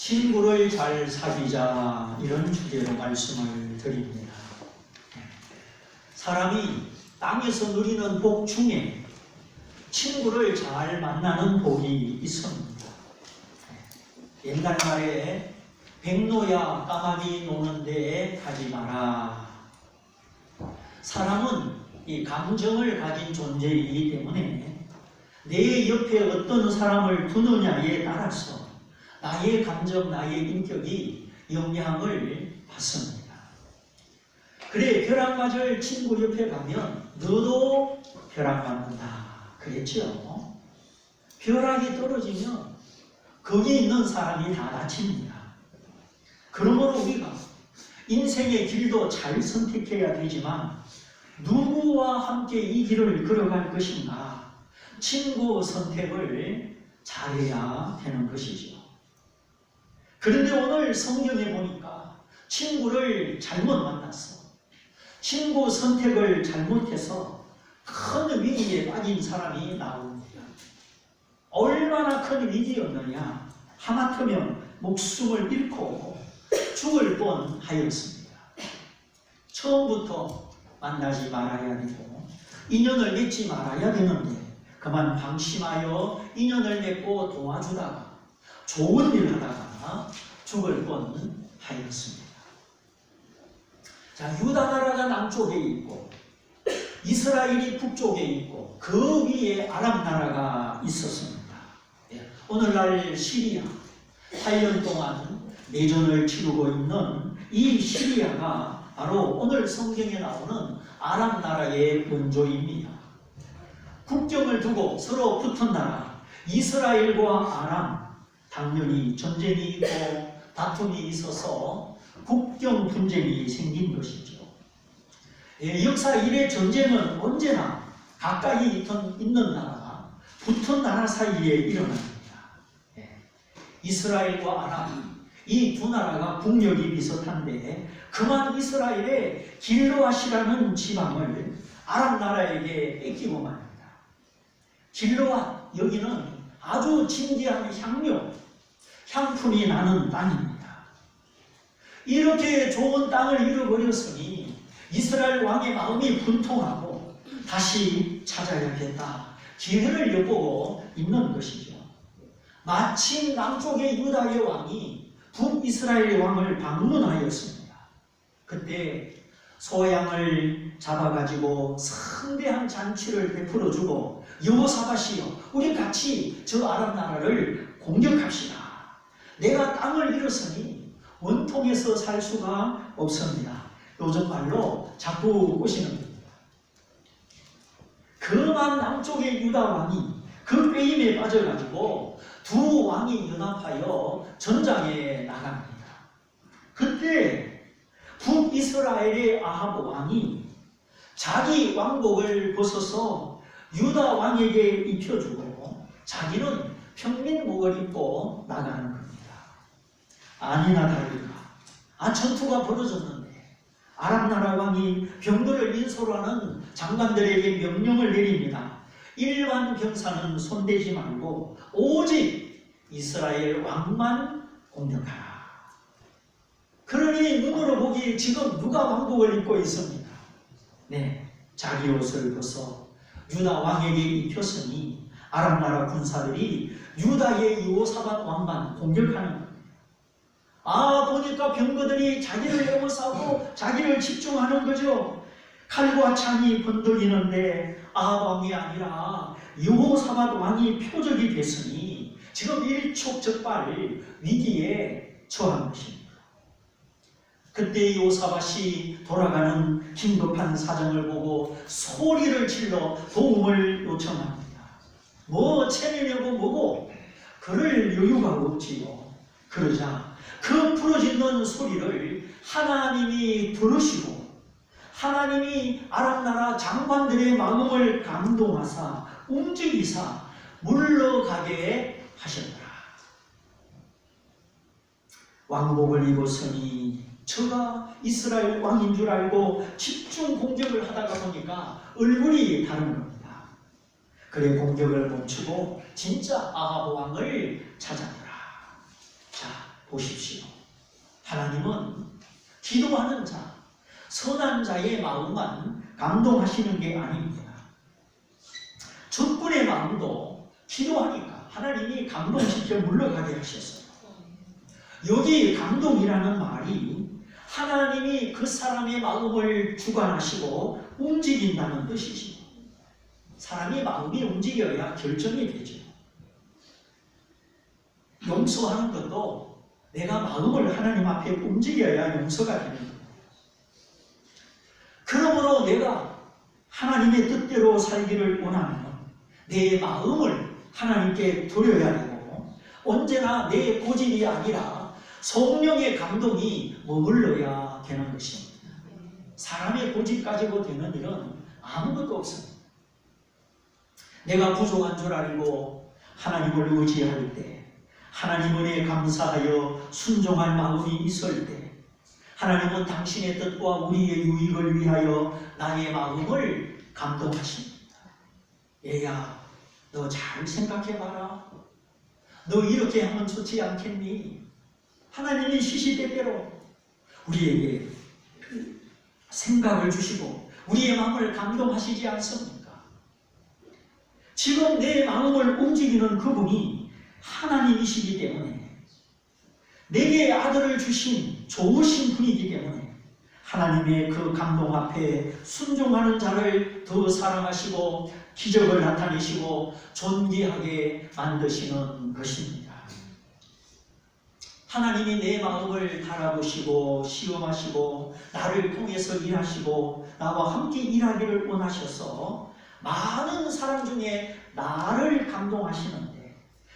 친구를 잘 사귀자, 이런 주제로 말씀을 드립니다. 사람이 땅에서 누리는 복 중에 친구를 잘 만나는 복이 있습니다. 옛날 말에 백로야 까마귀 노는 데에 가지 마라. 사람은 이 감정을 가진 존재이기 때문에 내 옆에 어떤 사람을 두느냐에 따라서 나의 감정, 나의 인격이 영향을 받습니다. 그래, 벼락 맞을 친구 옆에 가면 너도 벼락 맞는다 그랬죠. 벼락이 떨어지면 거기 있는 사람이 다 다칩니다. 그러므로 우리가 인생의 길도 잘 선택해야 되지만 누구와 함께 이 길을 걸어갈 것인가, 친구 선택을 잘해야 되는 것이죠. 그런데 오늘 성경에 보니까 친구를 잘못 만났어. 친구 선택을 잘못해서 큰 위기에 빠진 사람이 나옵니다. 얼마나 큰 위기였느냐. 하마터면 목숨을 잃고 죽을 뻔하였습니다. 처음부터 만나지 말아야 되고 인연을 맺지 말아야 되는데 그만 방심하여 인연을 맺고 도와주다가 좋은 일 하다가 죽을 뻔하였습니다. 자, 유다 나라가 남쪽에 있고 이스라엘이 북쪽에 있고 그 위에 아람 나라가 있었습니다. 오늘날 시리아 8년 동안 내전을 치르고 있는 이 시리아가 바로 오늘 성경에 나오는 아람 나라의 원조입니다. 국경을 두고 서로 붙은 나라 이스라엘과 아람, 당연히 전쟁이 있고 다툼이 있어서 국경 분쟁이 생긴 것이죠. 역사 이래 전쟁은 언제나 가까이 있는 나라가 붙은 나라 사이에 일어납니다. 이스라엘과 아람, 이 두 나라가 국력이 비슷한데 그만 이스라엘의 길르앗이라는 지방을 아람 나라에게 뺏기고 말입니다. 길르앗, 여기는 아주 진귀한 향품이 나는 땅입니다. 이렇게 좋은 땅을 잃어버렸으니 이스라엘 왕의 마음이 분통하고 다시 찾아야겠다. 기회를 엿보고 있는 것이죠. 마침 남쪽의 유다의 왕이 북이스라엘의 왕을 방문하였습니다. 그때 소양을 잡아가지고 성대한 잔치를 베풀어주고 여호사밧이여, 우리 같이 저 아람 나라를 공격합시다. 내가 땅을 잃었으니 원통해서 살 수가 없습니다. 요즘 말로 자꾸 꼬시는 겁니다. 그만 남쪽의 유다 왕이 그 빼임에 빠져가지고 두 왕이 연합하여 전장에 나갑니다. 그때 북이스라엘의 아합 왕이 자기 왕복을 벗어서 유다 왕에게 입혀주고 자기는 평민복을 입고 나가는 겁니다. 아니나 다를까, 전투가 벌어졌는데 아람 나라 왕이 병거를 인솔하는 장관들에게 명령을 내립니다. 일반 병사는 손대지 말고 오직 이스라엘 왕만 공격하라. 그러니 눈으로 보기 지금 누가 왕복을 입고 있습니다. 네, 자기 옷을 벗어 유다 왕에게 입혔으니 아람 나라 군사들이 유다의 여호사밧 왕만 공격하는 겁니다. 보니까 병거들이 자기를 에워싸고 자기를 집중하는 거죠. 칼과 창이 번득이는데 아합 왕이 아니라 여호사밧 왕이 표적이 됐으니 지금 일촉즉발 위기에 처한 것입니다. 그때 여호사밧이 돌아가는 긴급한 사정을 보고 소리를 질러 도움을 요청합니다. 뭐 체면이고 뭐고 그럴 여유가 없지요. 그러자 그 부러지는 소리를 하나님이 들으시고 하나님이 아람 나라 장관들의 마음을 감동하사 움직이사 물러가게 하셨더라. 왕복을 입었으니 저가 이스라엘 왕인 줄 알고 집중 공격을 하다가 보니까 얼굴이 다른 겁니다. 그래 공격을 멈추고 진짜 아합 왕을 찾았더라. 자, 보십시오. 하나님은 기도하는 자, 선한 자의 마음만 감동하시는 게 아닙니다. 적군의 마음도 기도하니까 하나님이 감동시켜 물러가게 하셨어요. 여기 감동이라는 말이 하나님이 그 사람의 마음을 주관하시고 움직인다는 뜻이지. 사람의 마음이 움직여야 결정이 되죠. 용서하는 것도 내가 마음을 하나님 앞에 움직여야 용서가 되는 거예요. 그러므로 내가 하나님의 뜻대로 살기를 원하면 내 마음을 하나님께 드려야 되고, 언제나 내 고집이 아니라 성령의 감동이 머물러야 되는 것입니다. 사람의 고집 가지고 되는 일은 아무것도 없습니다. 내가 부족한 줄 알고 하나님을 의지할 때, 하나님 은혜에 감사하여 순종할 마음이 있을 때, 하나님은 당신의 뜻과 우리의 유익을 위하여 나의 마음을 감동하십니다. 얘야, 너 잘 생각해봐라. 너 이렇게 하면 좋지 않겠니? 하나님이 시시때때로 우리에게 생각을 주시고 우리의 마음을 감동하시지 않습니까? 지금 내 마음을 움직이는 그분이 하나님이시기 때문에, 내게 아들을 주신 좋으신 분이기 때문에 하나님의 그 감동 앞에 순종하는 자를 더 사랑하시고 기적을 나타내시고 존귀하게 만드시는 것입니다. 하나님이 내 마음을 달아보시고 시험하시고 나를 통해서 일하시고 나와 함께 일하기를 원하셔서 많은 사람 중에 나를 감동하시는데,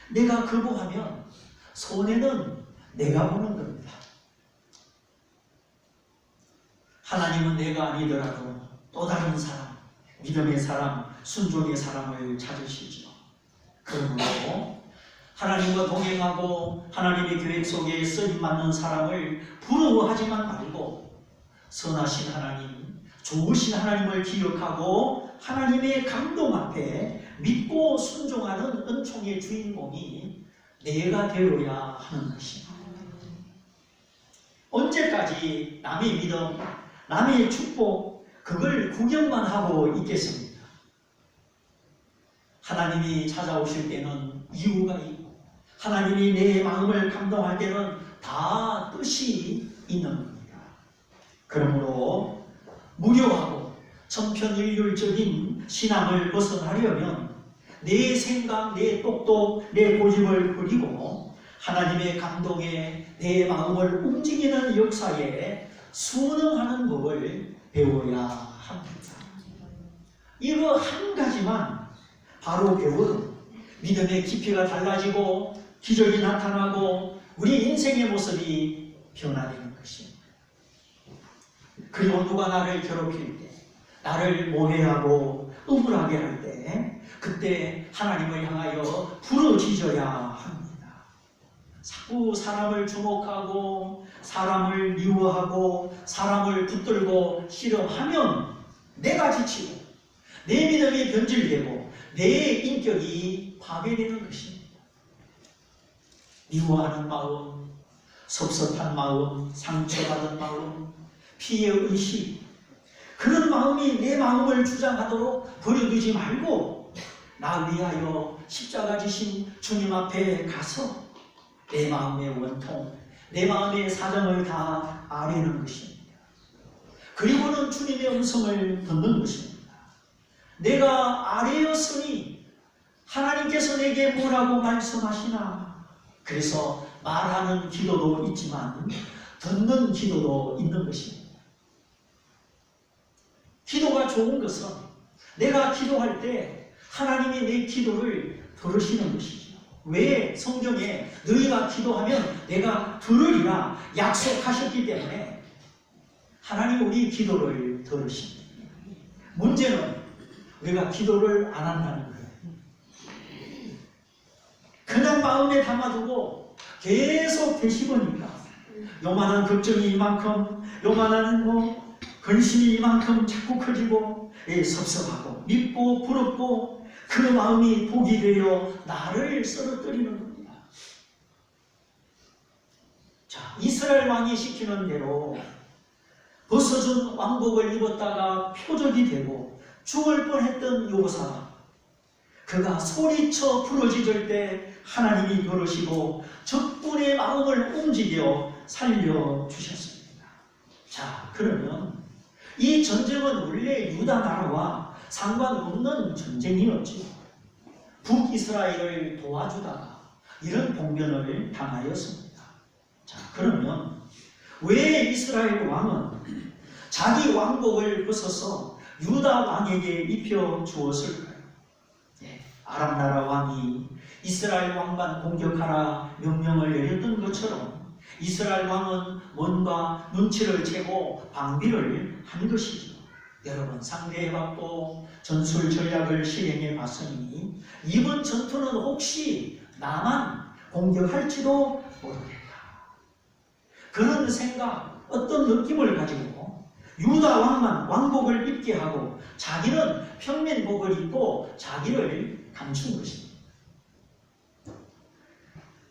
내가 거부하면 손해는 내가 보는 겁니다. 하나님은 내가 아니더라도 또 다른 사람, 믿음의 사람, 순종의 사람을 찾으시죠. 그러므로 하나님과 동행하고 하나님의 계획 속에 쓰임받는 사람을 부러워하지만 말고, 선하신 하나님, 좋으신 하나님을 기억하고 하나님의 감동 앞에 믿고 순종하는 은총의 주인공이 내가 되어야 하는 것입니다. 언제까지 남의 믿음, 남의 축복, 그걸 구경만 하고 있겠습니까? 하나님이 찾아오실 때는 이유가 있고, 하나님이 내 마음을 감동할 때는 다 뜻이 있는 겁니다. 그러므로 무료하고 천편일률적인 신앙을 벗어나려면 내 생각, 내 똑똑, 내 고집을 버리고 하나님의 감동에 내 마음을 움직이는 역사에 순응하는 법을 배워야 합니다. 이거 한 가지만 바로 배워도 믿음의 깊이가 달라지고 기적이 나타나고 우리 인생의 모습이 변화되는 것입니다. 그리고 누가 나를 괴롭힐 때, 나를 모해하고 억울하게 할 때, 그때 하나님을 향하여 부르짖어야 합니다. 자꾸 사람을 주목하고 사람을 미워하고 사람을 붙들고 실험하면 내가 지치고 내 믿음이 변질되고 내 인격이 파괴되는 것입니다. 미워하는 마음, 섭섭한 마음, 상처받은 마음, 피해의식, 그런 마음이 내 마음을 주장하도록 버려두지 말고 나 위하여 십자가 지신 주님 앞에 가서 내 마음의 원통, 내 마음의 사정을 다 아뢰는 것입니다. 그리고는 주님의 음성을 듣는 것입니다. 내가 아뢰었으니 하나님께서 내게 뭐라고 말씀하시나? 그래서 말하는 기도도 있지만 듣는 기도도 있는 것입니다. 기도가 좋은 것은 내가 기도할 때 하나님이 내 기도를 들으시는 것이죠. 왜? 성경에 너희가 기도하면 내가 들으리라 약속하셨기 때문에 하나님 우리 기도를 들으십니다. 문제는 우리가 기도를 안 한다는 거예요. 그냥 마음에 담아두고 계속 되씹으니까 요만한 걱정이 이만큼, 요만한 근심이 이만큼 자꾸 커지고 섭섭하고 밉고 부럽고 그 마음이 독이 되어 나를 쓰러뜨리는 겁니다. 자, 이스라엘 왕이 시키는 대로 벗어준 왕복을 입었다가 표적이 되고 죽을 뻔했던 여호사밧, 그가 소리쳐 부르짖을 때 하나님이 들으시고 적군의 마음을 움직여 살려주셨습니다. 자, 그러면 이 전쟁은 원래 유다 나라와 상관없는 전쟁이었죠. 북이스라엘을 도와주다가 이런 봉변을 당하였습니다. 자, 그러면 왜 이스라엘 왕은 자기 왕복을 벗어서 유다 왕에게 입혀 주었을까요? 아람 나라 왕이 이스라엘 왕만 공격하라 명령을 내렸던 것처럼 이스라엘 왕은 뭔가 눈치를 채고 방비를 한 것이죠. 여러 번 상대해봤고 전술 전략을 실행해 봤으니 이번 전투는 혹시 나만 공격할지도 모르겠다. 그런 생각, 어떤 느낌을 가지고 유다 왕만 왕복을 입게 하고 자기는 평민복을 입고 자기를 감춘 것입니다.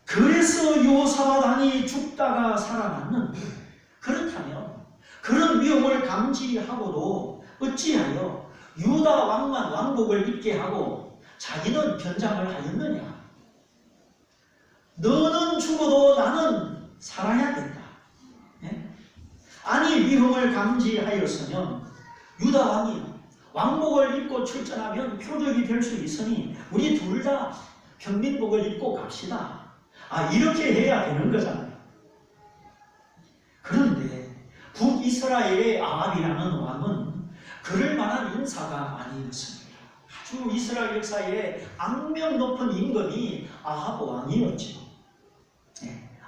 그래서 여호사밧 왕이 죽다가 살아났는데, 그렇다면 그런 위험을 감지하고도 어찌하여 유다 왕만 왕복을 입게 하고 자기는 변장을 하였느냐? 너는 죽어도 나는 살아야 된다. 아니, 위험을 감지하였으면 유다 왕이 왕복을 입고 출전하면 표적이 될 수 있으니 우리 둘 다 평민복을 입고 갑시다. 이렇게 해야 되는 거잖아요. 그런데 북이스라엘의 아합이라는 왕은 그럴 만한 인사가 아니었습니다. 아주 이스라엘 역사에 악명 높은 임금이 아합 왕이었죠.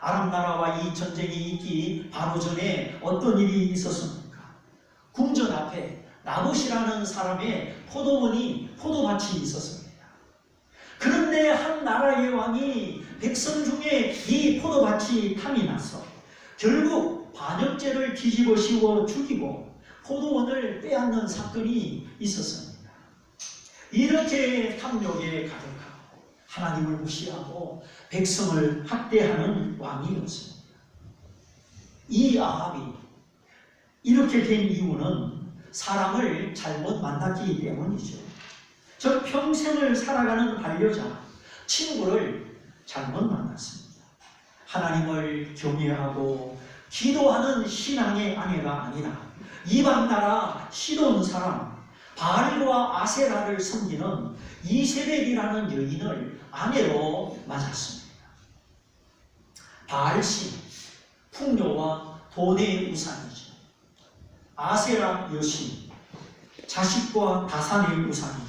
아람 나라와 이 전쟁이 있기 바로 전에 어떤 일이 있었습니까? 궁전 앞에 나봇이라는 사람의 포도밭이 있었습니다. 그런데 한 나라의 왕이 백성 중에 이 포도밭이 탐이 나서 결국 반역죄를 뒤집어 씌워 죽이고 포도원을 빼앗는 사건이 있었습니다. 이렇게 탐욕에 가득하고 하나님을 무시하고 백성을 학대하는 왕이었습니다. 이 아합이 이렇게 된 이유는 사람을 잘못 만났기 때문이죠. 저 평생을 살아가는 반려자, 친구를 잘못 만났습니다. 하나님을 경외하고 기도하는 신앙의 아내가 아니라 이방 나라 시돈 사람 바알과 아세라를 섬기는 이세벨이라는 여인을 아내로 맞았습니다. 바알신, 풍요와 돈의 우상이죠. 아세라 여신, 자식과 다산의 우상이죠.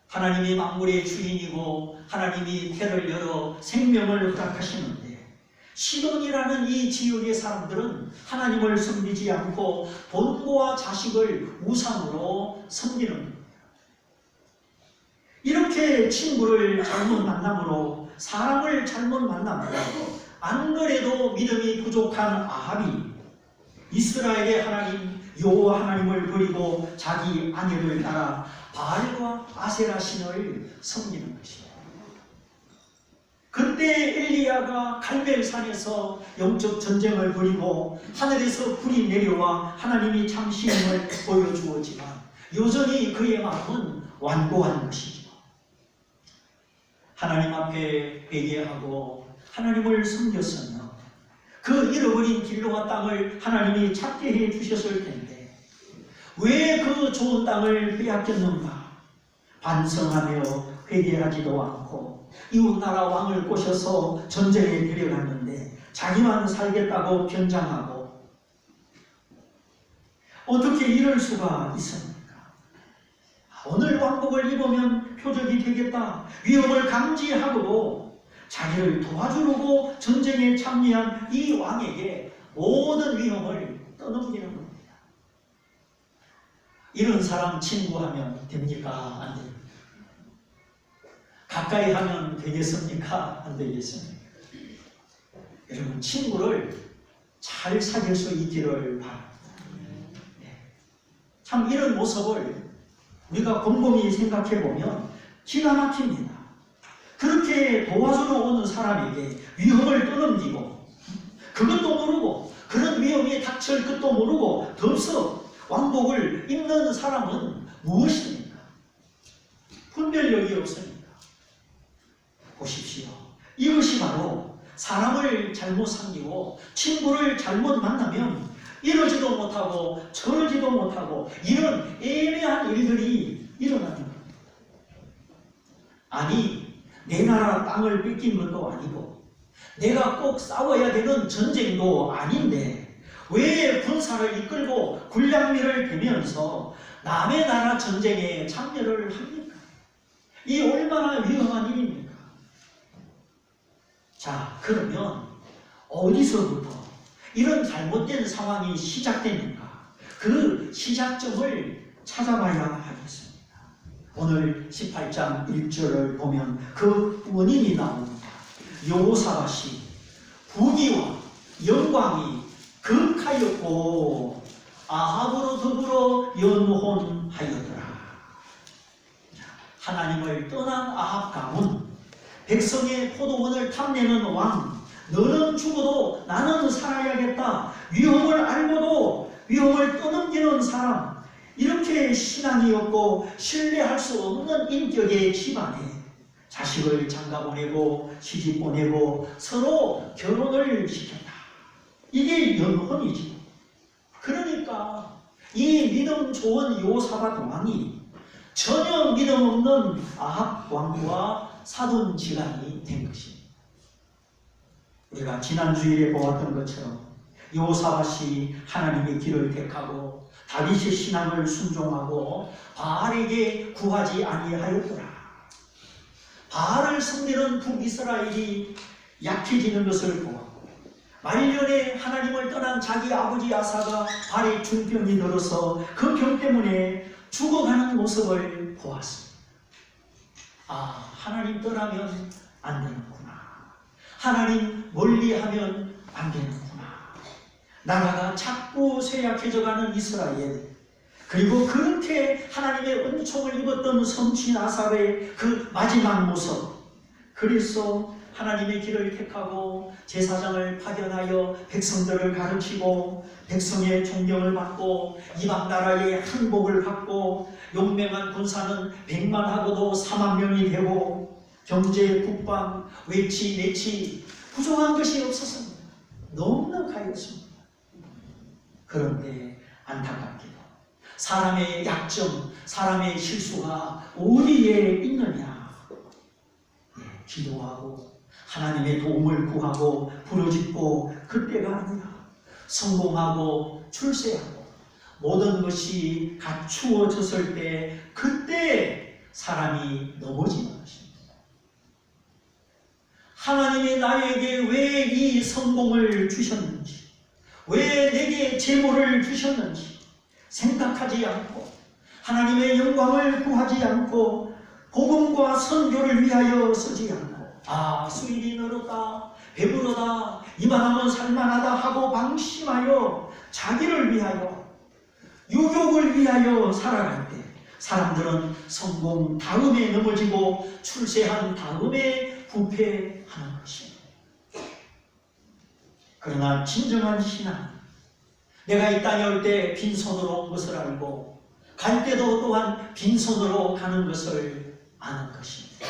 하나님이 만물의 주인이고 하나님이 태를 열어 생명을 허락하시는데 시돈이라는 이 지역의 사람들은 하나님을 섬기지 않고 돈과 자식을 우상으로 섬기는 겁니다. 이렇게 친구를 잘못 만남으로, 사람을 잘못 만남으로 안 그래도 믿음이 부족한 아합이 이스라엘의 하나님 여호와 하나님을 버리고 자기 아내를 따라 바알과 아세라 신을 섬기는 것입니다. 그때 엘리야가 갈멜산에서 영적 전쟁을 벌이고 하늘에서 불이 내려와 하나님이 참신임을 보여주었지만 여전히 그의 마음은 완고한 것이죠. 하나님 앞에 회개하고 하나님을 섬겼으면 그 잃어버린 길로와 땅을 하나님이 찾게 해 주셨을 텐데 왜 그 좋은 땅을 빼앗겼는가? 반성하며 회개하지도 않고 이웃나라 왕을 꼬셔서 전쟁에 데려갔는데 자기만 살겠다고 변장하고 어떻게 이럴 수가 있습니까? 오늘 왕복을 입으면 표적이 되겠다. 위험을 감지하고도 자기를 도와주려고 전쟁에 참여한 이 왕에게 모든 위험을 떠넘기는 겁니다. 이런 사람 친구하면 됩니까? 안 됩니까? 가까이 하면 되겠습니까? 안 되겠습니까? 여러분, 친구를 잘 사귈 수 있기를 바랍니다. 참 이런 모습을 우리가 곰곰이 생각해 보면 기가 막힙니다. 그렇게 도와주러 오는 사람에게 위험을 떠넘기고 그것도 모르고 그런 위험이 닥칠 것도 모르고 덥석 왕복을 입는 사람은 무엇입니까? 분별력이 없습니다. 보십시오. 이것이 바로 사람을 잘못 섬기고 친구를 잘못 만나면 이러지도 못하고 저러지도 못하고 이런 애매한 일들이 일어나는 겁니다. 아니, 내 나라 땅을 뺏긴 것도 아니고 내가 꼭 싸워야 되는 전쟁도 아닌데 왜 군사를 이끌고 군량미를 대면서 남의 나라 전쟁에 참여를 합니까? 이 얼마나 위험한 일입니까? 자, 그러면 어디서부터 이런 잘못된 상황이 시작됩니까? 그 시작점을 찾아봐야 하겠습니다. 오늘 18장 1절을 보면 그 원인이 나옵니다. 여호사밧이 부귀와 영광이 극하였고 아합으로 더불어 연혼하였더라. 하나님을 떠난 아합 가문, 백성의 포도원을 탐내는 왕, 너는 죽어도 나는 살아야겠다. 위험을 알고도 위험을 떠넘기는 사람, 이렇게 신앙이 없고 신뢰할 수 없는 인격의 집안에 자식을 장가보내고 시집보내고 서로 결혼을 시켰다. 이게 연혼이지. 그러니까 이 믿음 좋은 여호사밧 왕이 전혀 믿음 없는 아합 왕과 사돈지간이 된 것입니다. 우리가 지난 주일에 보았던 것처럼 여호사밧이 하나님의 길을 택하고 다윗의 신앙을 순종하고 바알에게 구하지 아니하였더라. 바알을 섬기는 북이스라엘이 약해지는 것을 보았고 말년에 하나님을 떠난 자기 아버지 아사가 발에 중병이 들어서 그 병 때문에 죽어가는 모습을 보았습니다. 아, 하나님 떠나면 안 되는구나. 하나님 멀리하면 안 되는구나. 나라가 자꾸 쇠약해져가는 이스라엘, 그리고 그렇게 하나님의 은총을 입었던 성취 아삽의 그 마지막 모습, 그래서 하나님의 길을 택하고 제사장을 파견하여 백성들을 가르치고 백성의 존경을 받고 이방 나라의 항복을 받고 용맹한 군사는 100만하고도 4만 명이 되고 경제, 국방, 외치, 내치 부족한 것이 없었습니다. 넉넉하였습니다. 그런데 안타깝게도 사람의 약점, 사람의 실수가 어디에 있느냐? 기도하고 하나님의 도움을 구하고 부르짖고 그때가 아니라 성공하고 출세하고 모든 것이 갖추어졌을 때 그때 사람이 넘어지는 것입니다. 하나님이 나에게 왜 이 성공을 주셨는지, 왜 내게 재물을 주셨는지 생각하지 않고 하나님의 영광을 구하지 않고 복음과 선교를 위하여 쓰지 않고 수입이 늘었다, 배부르다, 이만하면 살만하다 하고 방심하여 자기를 위하여 유욕을 위하여 살아갈 때 사람들은 성공 다음에 넘어지고 출세한 다음에 부패하는 것입니다. 그러나 진정한 신앙, 내가 이 땅에 올 때 빈손으로 온 것을 알고 갈 때도 또한 빈손으로 가는 것을 아는 것입니다.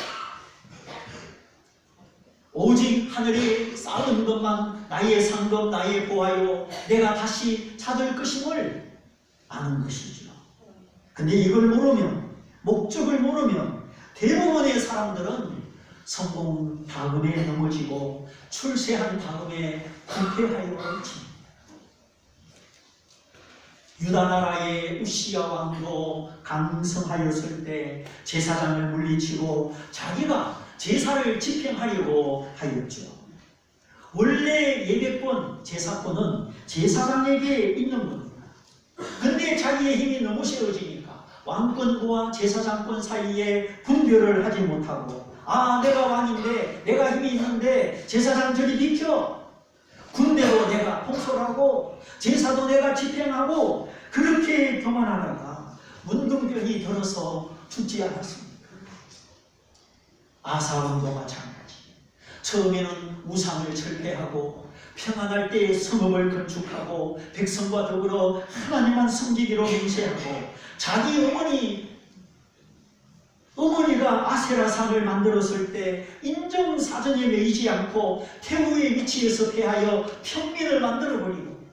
오직 하늘이 쌓은 것만 나의 상급, 나의 보화요 내가 다시 찾을 것임을 아는 것이죠. 근데 이걸 모르면, 목적을 모르면 대부분의 사람들은 성공 다음에 넘어지고 출세한 다음에 부패하여 멈춥니다. 유다 나라의 우시야 왕도 강성하였을 때 제사장을 물리치고 자기가 제사를 집행하려고 하였죠. 원래 예배권, 제사권은 제사장에게 있는 겁니다. 근데 자기의 힘이 너무 세워지니까 왕권과 제사장권 사이에 분별을 하지 못하고 내가 왕인데 내가 힘이 있는데 제사장 저리 비켜, 군대로 내가 통솔하고 제사도 내가 집행하고 그렇게 교만하다가 문둥병이 들어서 죽지 않았습니까? 아사왕도 마찬가지. 처음에는 우상을 철폐하고 평안할 때 성읍을 건축하고 백성과 더불어 하나님만 섬기기로 맹세하고 자기 어머니가 아세라상을 만들었을 때 인정사정에 매이지 않고 태우의 위치에서 패하여 평민을 만들어버리고,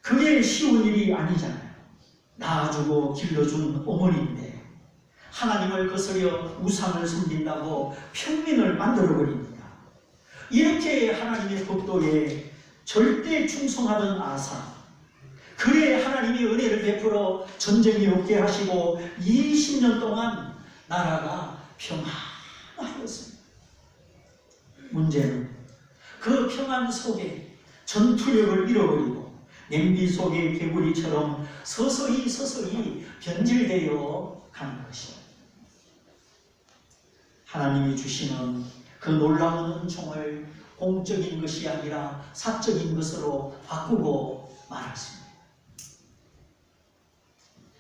그게 쉬운 일이 아니잖아요. 낳아주고 길러준 어머니인데 하나님을 거스려 우상을 섬긴다고 평민을 만들어버립니다. 이렇게 하나님의 법도에 절대 충성하던 아사, 그래 하나님이 은혜를 베풀어 전쟁이 없게 하시고 20년 동안 나라가 평안하였습니다. 문제는 그 평안 속에 전투력을 잃어버리고 냄비 속의 개구리처럼 서서히 변질되어 가는 것입니다. 하나님이 주시는 그 놀라운 은총을 공적인 것이 아니라 사적인 것으로 바꾸고 말았습니다.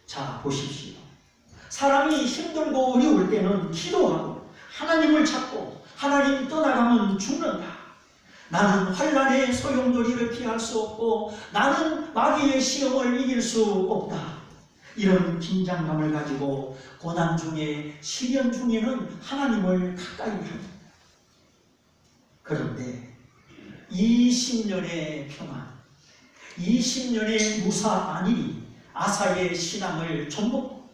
자, 보십시오. 사람이 힘들고 어려울 때는 기도하고 하나님을 찾고 하나님 떠나가면 죽는다. 나는 환난의 소용돌이를 피할 수 없고 나는 마귀의 시험을 이길 수 없다. 이런 긴장감을 가지고 고난 중에 시련 중에는 하나님을 가까이 합니다. 그런데 20년의 평안, 20년의 무사 안일이 아사의 신앙을 전복,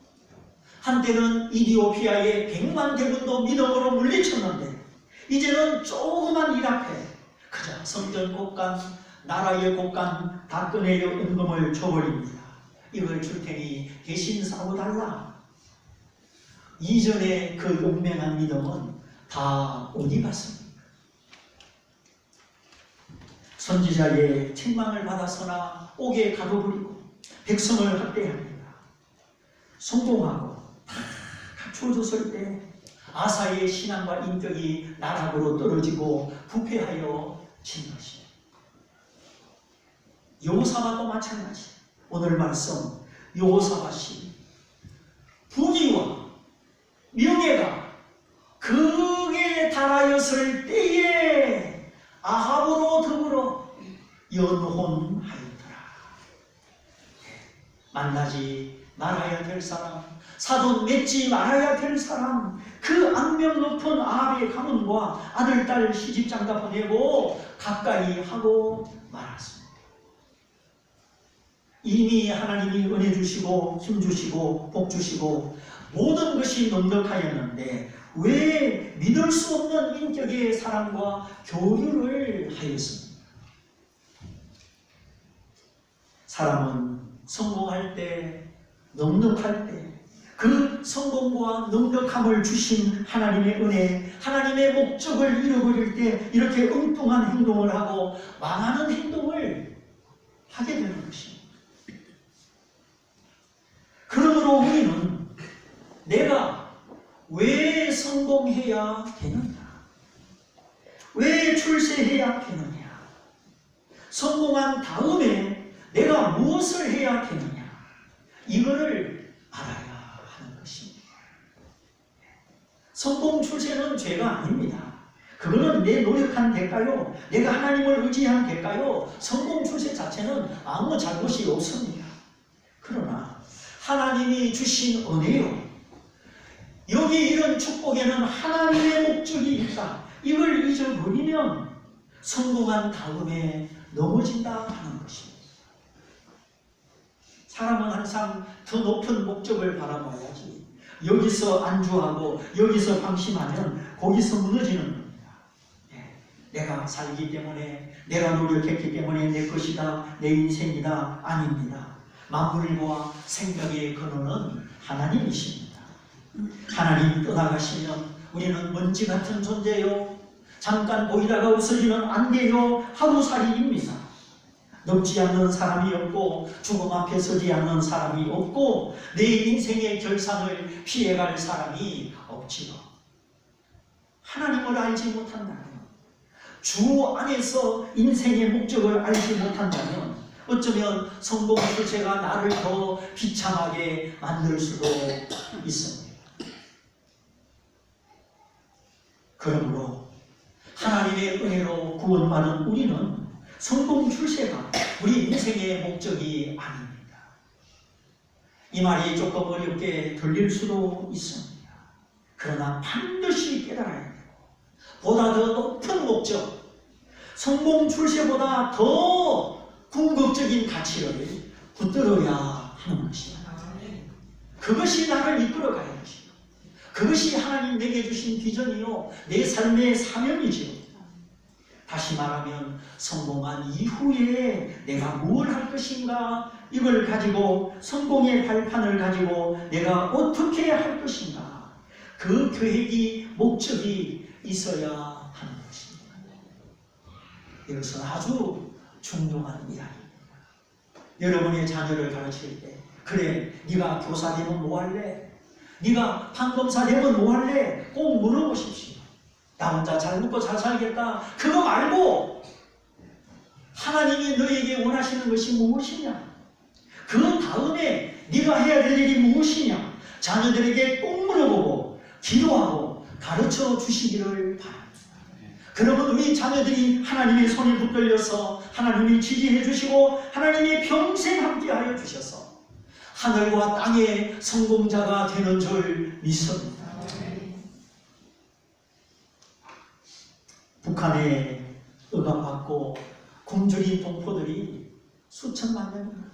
한때는 이디오피아의 100만 대군도 믿음으로 물리쳤는데 이제는 조그만 일 앞에 그저 성전 곳간, 나라의 곳간 다 꺼내려 은금을 줘버립니다. 이걸 줄 테니 대신 사고 달라. 이전의 그 용맹한 믿음은 다 어디 갔습니까? 선지자의 책망을 받아서나 옥에 가둬버리고 백성을 학대합니다. 성공하고 다 갖추어졌을 때 아사의 신앙과 인격이 나락으로 떨어지고 부패하여 진 것입니다. 여호사밧도 마찬가지. 오늘 말씀 여호사밧이 부귀와 명예가 극에 달하였을 때에 아합으로 더불어 연혼하였더라. 만나지 말아야 될 사람, 사돈 맺지 말아야 될 사람, 그 악명 높은 아합의 가문과 아들, 딸 시집장가 보내고 가까이 하고 말았습니다. 이미 하나님이 은혜 주시고 힘 주시고 복 주시고 모든 것이 넉넉하였는데 왜 믿을 수 없는 인격의 사람과 교류를 하였습니까? 사람은 성공할 때, 넉넉할 때 그 성공과 넉넉함을 주신 하나님의 은혜, 하나님의 목적을 잃어버릴 때 이렇게 엉뚱한 행동을 하고 망하는 행동을 하게 되는 것입니다. 그러므로 우리는 내가 왜 성공해야 되느냐? 왜 출세해야 되느냐? 성공한 다음에 내가 무엇을 해야 되느냐? 이거를 알아야 하는 것입니다. 성공 출세는 죄가 아닙니다. 그거는 내 노력한 대가요, 내가 하나님을 의지한 대가요, 성공 출세 자체는 아무 잘못이 없습니다. 그러나 하나님이 주신 은혜요, 여기 이런 축복에는 하나님의 목적이 있다. 이걸 잊어버리면 성공한 다음에 넘어진다 하는 것입니다. 사람은 항상 더 높은 목적을 바라봐야지. 여기서 안주하고 여기서 방심하면 거기서 무너지는 겁니다. 내가 살기 때문에, 내가 노력했기 때문에 내 것이다, 내 인생이다, 아닙니다. 만물과 생각의 근원은 하나님이십니다. 하나님이 떠나가시면 우리는 먼지 같은 존재요, 잠깐 보이다가 없어지는 안개요, 하루살이입니다. 넘지 않는 사람이 없고 죽음 앞에 서지 않는 사람이 없고 내 인생의 결산을 피해갈 사람이 없지요. 하나님을 알지 못한다면, 주 안에서 인생의 목적을 알지 못한다면 어쩌면 성공 출세가 나를 더 비참하게 만들 수도 있습니다. 그러므로 하나님의 은혜로 구원받은 우리는 성공 출세가 우리 인생의 목적이 아닙니다. 이 말이 조금 어렵게 들릴 수도 있습니다. 그러나 반드시 깨달아야 돼요. 보다 더 높은 목적, 성공 출세보다 더 궁극적인 가치를 붙들어야 하는 것입니다. 그것이 나를 이끌어가야 것이요. 그것이 하나님 내게 주신 비전이요, 내 삶의 사명이지요. 다시 말하면 성공한 이후에 내가 뭘 할 것인가, 이걸 가지고 성공의 발판을 가지고 내가 어떻게 할 것인가, 그 계획이 목적이 있어야 하는 것입니다. 이것은 아주 중요한 이야기입니다. 여러분의 자녀를 가르칠 때, 그래 네가 교사 되면 뭐 할래? 네가 판검사 되면 뭐 할래? 꼭 물어보십시오. 나 혼자 잘 먹고 잘 살겠다, 그거 말고 하나님이 너에게 원하시는 것이 무엇이냐, 그 다음에 네가 해야 될 일이 무엇이냐, 자녀들에게 꼭 물어보고 기도하고 가르쳐 주시기를 바랍니다. 그러면 우리 자녀들이 하나님의 손에 붙들려서 하나님이 지지해 주시고 하나님이 평생 함께하여 주셔서 하늘과 땅의 성공자가 되는 줄 믿습니다. 북한에 억압받고 굶주린 동포들이 수천만 명입니다.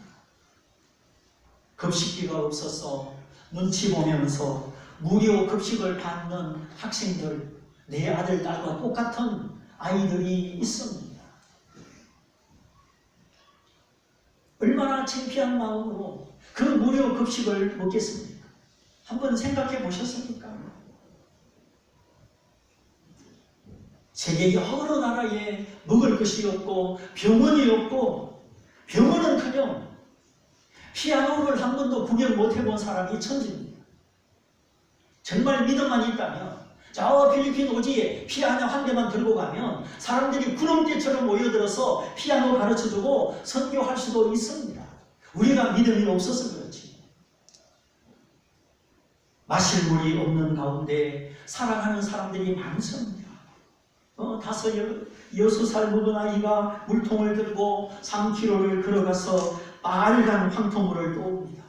급식비가 없어서 눈치 보면서 무료 급식을 받는 학생들, 내 아들, 딸과 똑같은 아이들이 있습니다. 얼마나 창피한 마음으로 그 무료 급식을 먹겠습니까? 한번 생각해 보셨습니까? 세계 여러 나라에 먹을 것이 없고 병원이 없고, 병원은커녕 피아노를 한 번도 구경 못 해본 사람이 천지입니다. 정말 믿음만 있다면 저 필리핀 오지에 피아노 한 대만 들고 가면 사람들이 구름대처럼 모여들어서 피아노 가르쳐주고 선교할 수도 있습니다. 우리가 믿음이 없어서 그렇지. 마실 물이 없는 가운데 살아가는 사람들이 많습니다. 5, 6살 먹은 아이가 물통을 들고 3km를 걸어가서 빨간 황토물을 떠옵니다.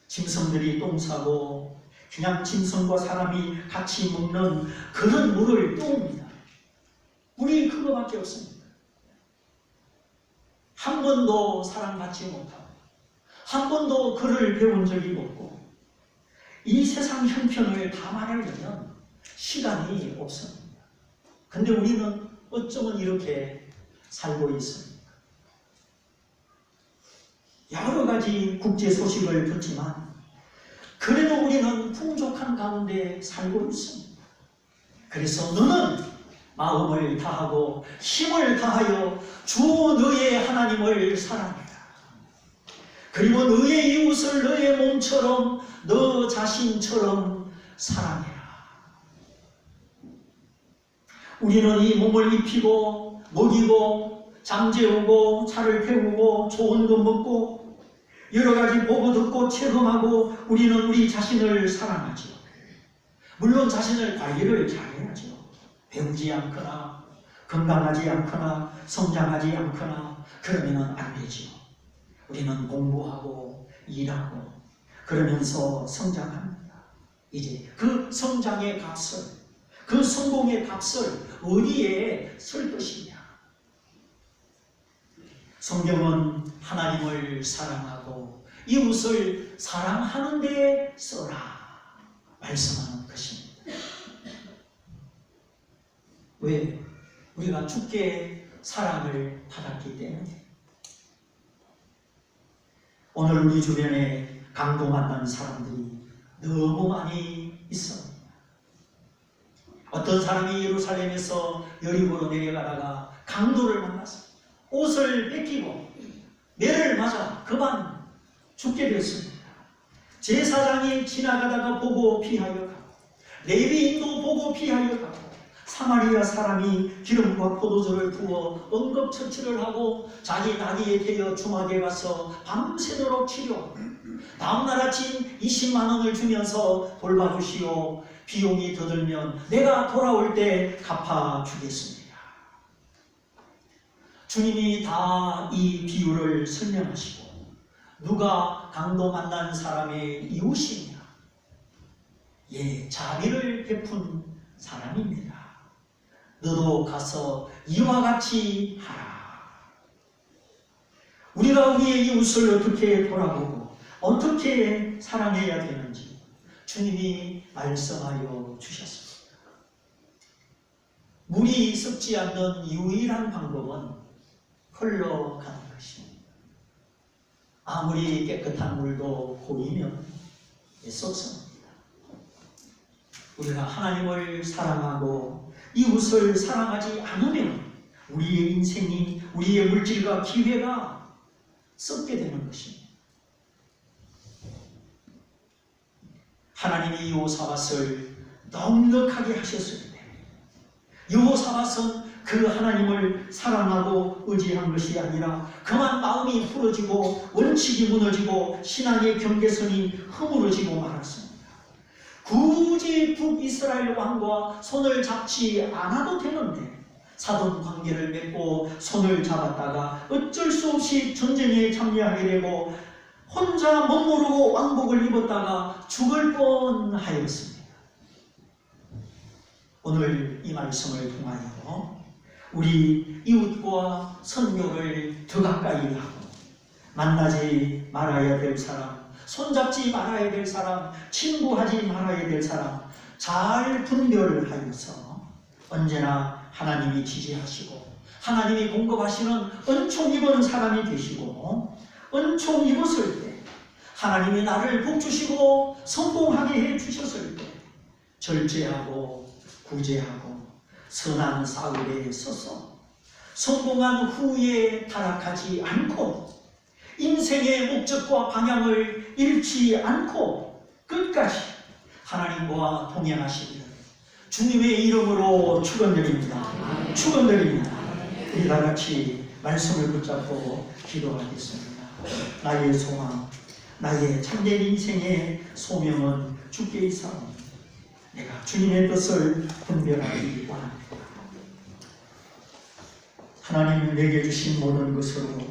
짐승들이 똥 싸고 그냥 짐승과 사람이 같이 먹는 그런 물을 떠옵니다. 물이 그거밖에 없습니다. 한 번도 사랑받지 못하고 한 번도 글을 배운 적이 없고 이 세상 형편을 다 말하려면 시간이 없습니다. 근데 우리는 어쩌면 이렇게 살고 있습니까? 여러 가지 국제 소식을 듣지만 그래도 우리는 풍족한 가운데 살고 있습니다. 그래서 너는 마음을 다하고 힘을 다하여 주 너의 하나님을 사랑해라. 그리고 너의 이웃을 너의 몸처럼 너 자신처럼 사랑해라. 우리는 이 몸을 입히고 먹이고 잠재우고 차를 태우고 좋은 거 먹고 여러 가지 보고 듣고 체험하고 우리는 우리 자신을 사랑하지요. 물론 자신을 관리를 잘해야죠. 배우지 않거나 건강하지 않거나 성장하지 않거나 그러면 안 되지요. 우리는 공부하고 일하고 그러면서 성장합니다. 이제 그 성장의 값을, 그 성공의 값을 어디에 쓸 것이냐? 성경은 하나님을 사랑하고 이웃을 사랑하는 데 써라 말씀하는 것입니다. 왜? 우리가 주께 사랑을 받았기 때문에. 오늘 우리 주변에 강도 만난 사람들이 너무 많이 있습니다. 어떤 사람이 예루살렘에서 여리고로 내려가다가 강도를 만났습니다. 옷을 뺏기고 매를 맞아 그만 죽게 됐습니다. 제사장이 지나가다가 보고 피하여 가고 레위인도 보고 피하여 가고 사마리아 사람이 기름과 포도주를 부어 응급처치를 하고 자기 나귀에 대어 중학에 가서 밤새도록 치료하고 다음날 아침 20만 원을 주면서 돌봐주시오. 비용이 더 들면 내가 돌아올 때 갚아주겠습니다. 주님이 다 이 비유를 설명하시고 누가 강도 만난 사람의 이웃이냐? 예, 자비를 베푼 사람입니다. 너도 가서 이와 같이 하라. 우리가 우리의 이웃을 어떻게 돌아보고 어떻게 사랑해야 되는지 주님이 말씀하여 주셨습니다. 물이 썩지 않는 유일한 방법은 흘러가는 것입니다. 아무리 깨끗한 물도 고이면 썩습니다. 우리가 하나님을 사랑하고 이웃을 사랑하지 않으면 우리의 인생이, 우리의 물질과 기회가 썩게 되는 것입니다. 하나님이 여호사밧을 넉넉하게 하셨을 때 여호사밧은 그 하나님을 사랑하고 의지한 것이 아니라 그만 마음이 풀어지고 원칙이 무너지고 신앙의 경계선이 허물어지고 말았습니다. 굳이 북이스라엘 왕과 손을 잡지 않아도 되는데 사돈 관계를 맺고 손을 잡았다가 어쩔 수 없이 전쟁에 참여하게 되고 혼자 멋모르고 왕복을 입었다가 죽을 뻔하였습니다. 오늘 이 말씀을 통하여 우리 이웃과 선교를 더 가까이 하고 만나지 말아야 될 사람, 손잡지 말아야 될 사람, 친구하지 말아야 될 사람 잘 분별하여서 언제나 하나님이 지지하시고 하나님이 공급하시는 은총 입은 사람이 되시고 은총 입었을 때 하나님이 나를 복주시고 성공하게 해주셨을 때 절제하고 구제하고 선한 싸움에 서서 성공한 후에 타락하지 않고 인생의 목적과 방향을 잃지 않고 끝까지 하나님과 동행하시기를 주님의 이름으로 축원드립니다. 축원드립니다. 우리 다 같이 말씀을 붙잡고 기도하겠습니다. 나의 소망, 나의 참된 인생의 소명은 주께 있사오니 내가 주님의 뜻을 분별하기 원합니다. 하나님 내게 주신 모든 것으로